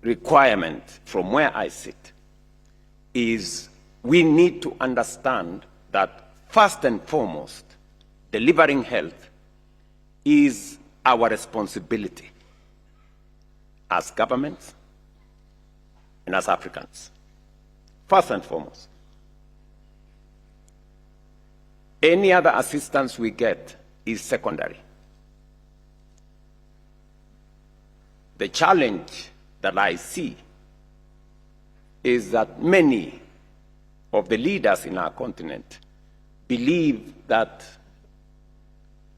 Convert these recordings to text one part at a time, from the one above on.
requirement from where I sit is we need to understand that first and foremost, delivering health is our responsibility as governments and as Africans. First and foremost. Any other assistance we get is secondary. The challenge that I see is that many of the leaders in our continent believe that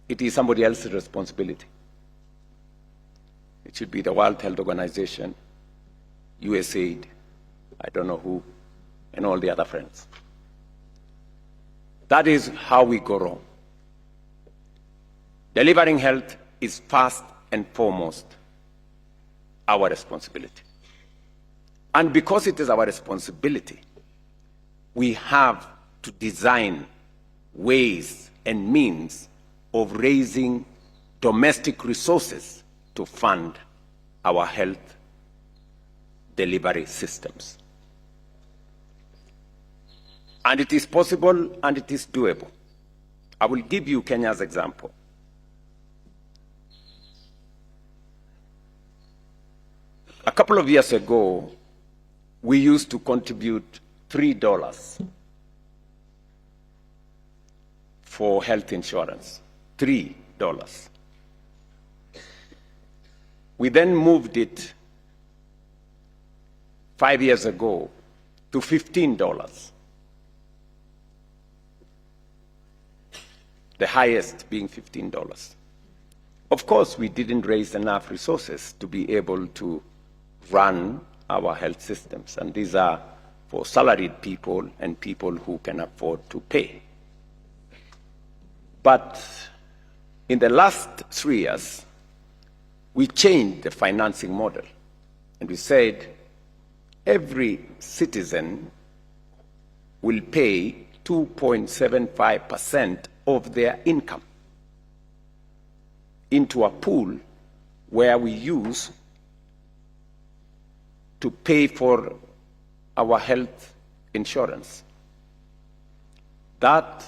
it is somebody else's responsibility. It should be the World Health Organization, USAID, I don't know who, and all the other friends. That is how we go wrong. Delivering health is first and foremost our responsibility. And because it is our responsibility, we have to design ways and means of raising domestic resources to fund our health delivery systems. And it is possible and it is doable. I will give you Kenya's example. A couple of years ago, we used to contribute $3 for health insurance. $3. We then moved it 5 years ago to $15. The highest being $15. Of course, we didn't raise enough resources to be able to run our health systems, and these are for salaried people and people who can afford to pay. But in the last 3 years, we changed the financing model, and we said every citizen will pay 2.75% of their income into a pool where we use to pay for our health insurance. That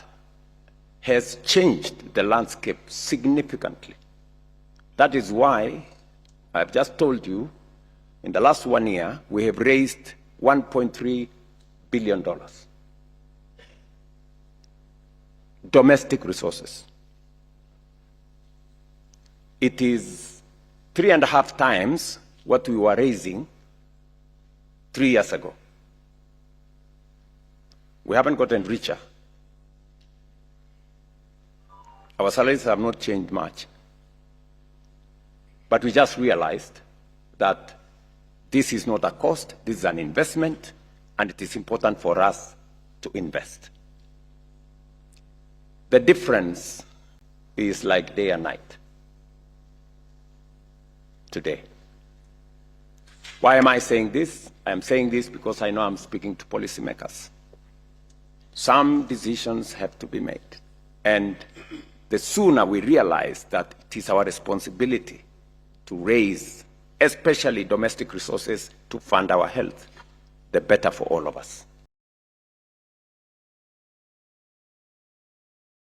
has changed the landscape significantly. That is why I've just told you, in the last 1 year, we have raised $1.3 billion. Domestic resources. It is 3.5 times what we were raising 3 years ago. We haven't gotten richer. Our salaries have not changed much. But we just realized that this is not a cost, this is an investment, and it is important for us to invest. The difference is like day and night today. Why am I saying this? I am saying this because I know I'm speaking to policymakers. Some decisions have to be made. And the sooner we realize that it is our responsibility to raise, especially domestic resources, to fund our health, the better for all of us.